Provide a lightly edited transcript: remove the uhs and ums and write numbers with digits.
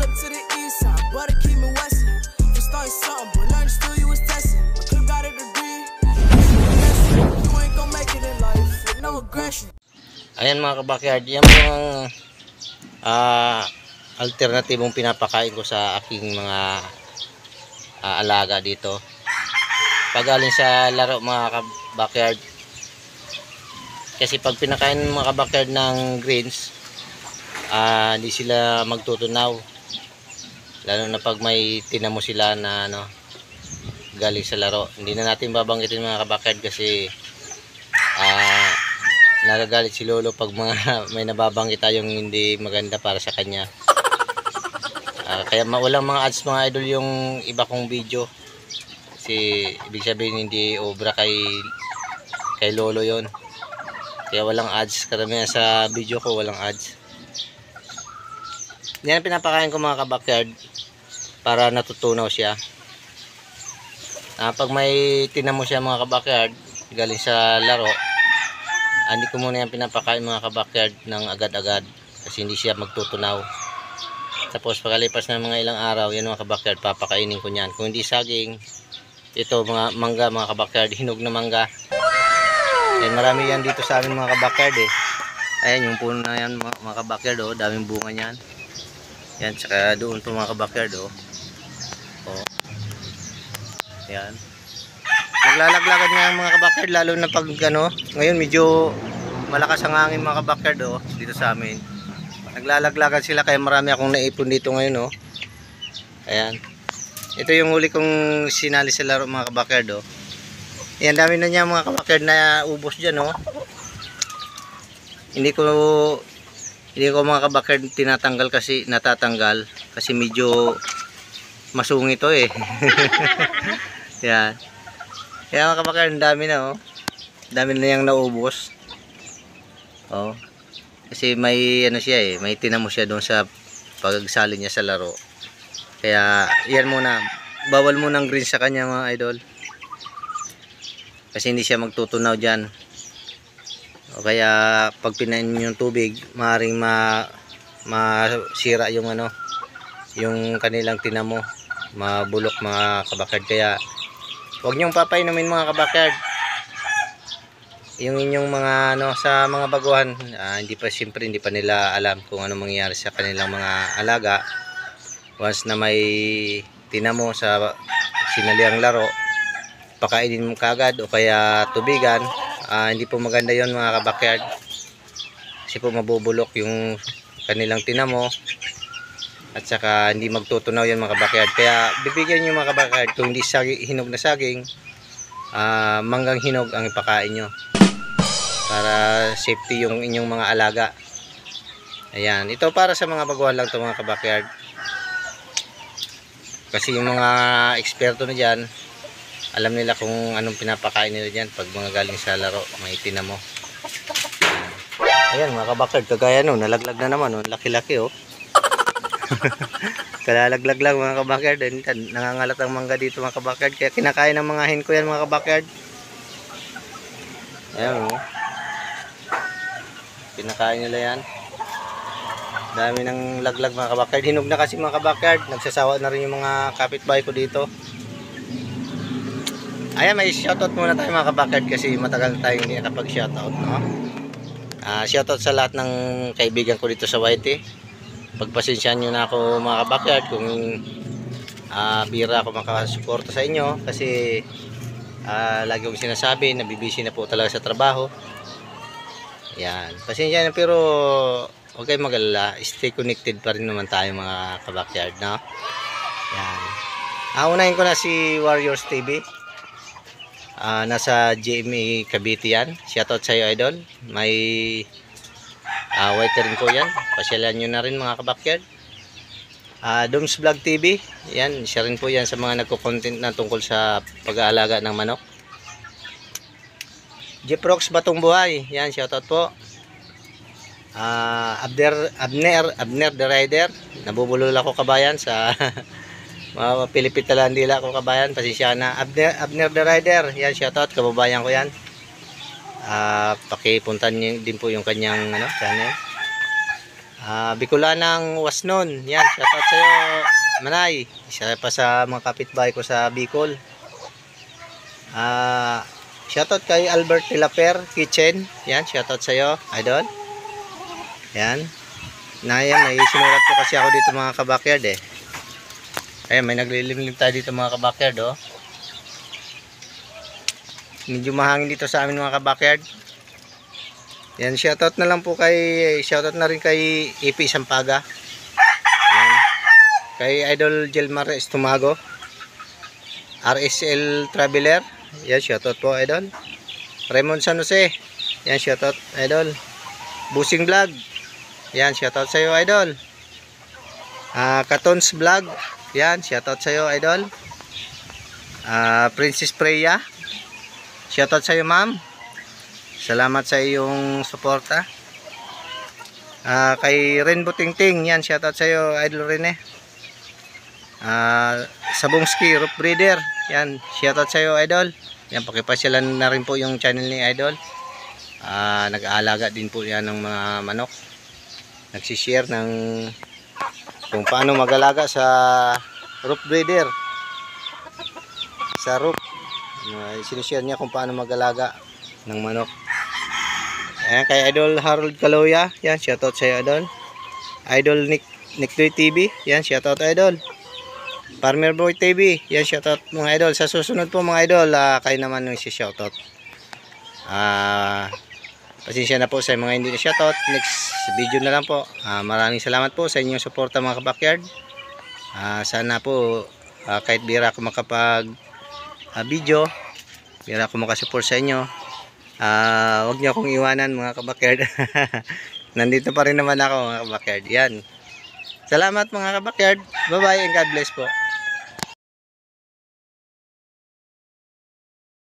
up to the east side, but it keep me westin'. You starting something, but learn still you was testing. My clip got a degree. You ain't gon' make it in life with no aggression. Ayan mga kabakyard, yan po ang alternatibong pinapakain ko sa aking mga alaga dito. Pagaling sa laro mga kabakyard, kasi pag pinakain mga kabakyard ng greens, hindi sila magtutunaw, lalo na pag may tinamo sila na galing sa laro. Hindi na natin babanggitin mga kabakyard kasi nagagalit si lolo pag may nababanggit tayong hindi maganda para sa kanya. Kaya walang mga ads mga idol yung iba kong video, kasi ibig sabihin hindi obra kay lolo yon. Kaya walang ads, karamihan sa video ko walang ads. Yan pinapakain ko mga kabakyard para natutunaw siya. Pag may tinamo siya mga kabakyard galing sa laro, hindi ko muna yan pinapakain mga kabakyard ng agad-agad kasi hindi siya magtutunaw. Tapos pagkalipas ng mga ilang araw, yan mga kabakyard, papakainin ko niyan. Kung hindi saging, ito mga mangga mga kabakyard, hinog na mangga. Yan, marami yan dito sa amin mga kabakyard eh. Ayan yung puno na yan mga kabakyard, oh, daming bunga niyan. Yan, tsaka doon po mga kabakyard, oh. Yan. Naglalaglagan nga mga kabakyard, lalo na pag ngayon medyo malakas ang hangin mga kabakyard, oh, dito sa amin. Naglalaglagan sila kaya marami akong naipon dito ngayon, oh. Ayan. Ito yung huli kong sinali sa laro mga kabakyard, oh. Ayan, dami na niya mga kabakyard na ubos dyan, oh. Hindi ko mga kabakyard natatanggal kasi medyo masungit to eh. Yan. Kaya mga kabakyard, dami na, oh. Dami na yang naubos. Oh. Kasi may siya eh, may tinamo siya doon sa pagsali niya sa laro. Kaya yan muna, bawal muna ng green sa kanya mga idol. Kasi hindi siya magtutunaw diyan. O kaya pag pinain niyo yung tubig, maaaring masira yung yung kanilang tinamo, mabulok mga kabakyard. Kaya huwag niyong papainumin mga kabakyard yung inyong mga sa mga baguhan. Hindi pa nila alam kung ano mangyayari sa kanilang mga alaga. Once na may tinamo sa sinaliang laro, pakainin mo kagad o kaya tubigan. Hindi po maganda yon mga kabakyard, kasi po mabubulok yung kanilang tinamo at saka hindi magtutunaw yan mga kabakyard. Kaya bibigyan nyo mga kabakyard, kung hindi hinog na saging, manggang hinog ang ipakain nyo para safety yung inyong mga alaga. Ayan, ito para sa mga baguhan lang to mga kabakyard, kasi yung mga eksperto na dyan, alam nila kung anong pinapakain nila dyan pag mga galing sa laro, may tinamo. Ayan mga kabakyard, kagaya nalaglag na naman, laki-laki oh. Kalalaglag lang mga kabakyard. Nangangalat ang mangga dito mga kabakyard, kaya kinakain ng mga hen ko yan mga kabakyard. Ayan oh, kinakain nila yan. Dami ng laglag mga kabakyard. Hinog na kasi mga kabakyard, nagsasawa na rin yung mga kapitbahay ko dito. Ayan, may shoutout muna tayo mga kabakyard kasi matagal tayong hindi nakapag shoutout, no? Shoutout sa lahat ng kaibigan ko dito sa YT. Pagpasensyahan nyo na ako mga kabakyard kung bira ako makasuporta sa inyo, kasi lagi kong sinasabi, nabibisi na po talaga sa trabaho. Yan, pasensya na, pero huwag kayong mag-alala, stay connected pa rin naman tayo mga kabakyard, no? Yan. Unahin ko na si Warriors TV. Nasa GMA Cavite yan. Shoutout sa iyo idol. May white rin ko yan. Pasyalan nyo na rin mga kabakyard. Doms Vlog TV. Yan, siya rin po yan sa mga nagko-content na tungkol sa pag-aalaga ng manok. Jeprox Batong Buhay. Yan, shoutout po. Abner the Rider. Nabubulol ako kabayan sa mga Pilipit talandila ko kabayan. Pasensya na. Abner the Rider. Yan, shoutout. Kababayan ko yan. Pakipuntan niyo din po yung kanyang channel. Bicolanang Wasnon. Yan, shoutout sa'yo, Manay. Isa pa sa mga kapitbahay ko sa Bicol. Shoutout kay Albert Tilaper Kitchen. Yan, shoutout sa'yo, idol. Yan. Yan, may sinulat ko kasi ako dito mga kabakyard eh. Ayan, may naglilimlim tayo dito mga kabakyard oh. Medyo mahangin dito sa amin mga kabakyard. Yan, shoutout na lang po shoutout na rin kay EP Sampaga. Yan. Kay Idol Jelmar Estumago. RSL Traveler. Yan, shoutout po idol. Raymond San Jose. Yan, shoutout idol. Busing Vlog. Yan, shoutout sa iyo idol. Katons Vlog. Yan, shoutout sa iyo idol. Princess Freya. Shoutout sa iyo ma'am. Salamat sa iyong suporta. Kay Rainbow Tingting, yan, shoutout sa iyo, Idol Rene. Sabongski, Roof Breeder, yan, shoutout sa iyo, Idol. Yan, pakipasyalan na rin po yung channel ni Idol. Nag-aalaga din po yan ng mga manok. Nagsishare ng kung paano mag-alaga sa Roof Breeder. Sa roof. Sinishare niya kung paano mag-alaga ng manok. Ayan, kay Idol Harold Caloya, yan, shoutout sa iyo idol. Idol Nickdoy TV, yan, shoutout idol. Farmer Boy TV, yan, shoutout mga idol. Sa susunod po mga idol, kayo naman yung shoutout. Pasensya na po sa mga hindi na shoutout. Next video na lang po. Maraming salamat po sa inyong suporta mga kabakyard. Sana po kahit bira ako makapag video, bira ako makasupport sa inyo. Huwag niyo akong iwanan mga kabakyard. Nandito pa rin naman ako mga kabakyard. Yan. Salamat mga kabakyard. Bye bye and God bless po.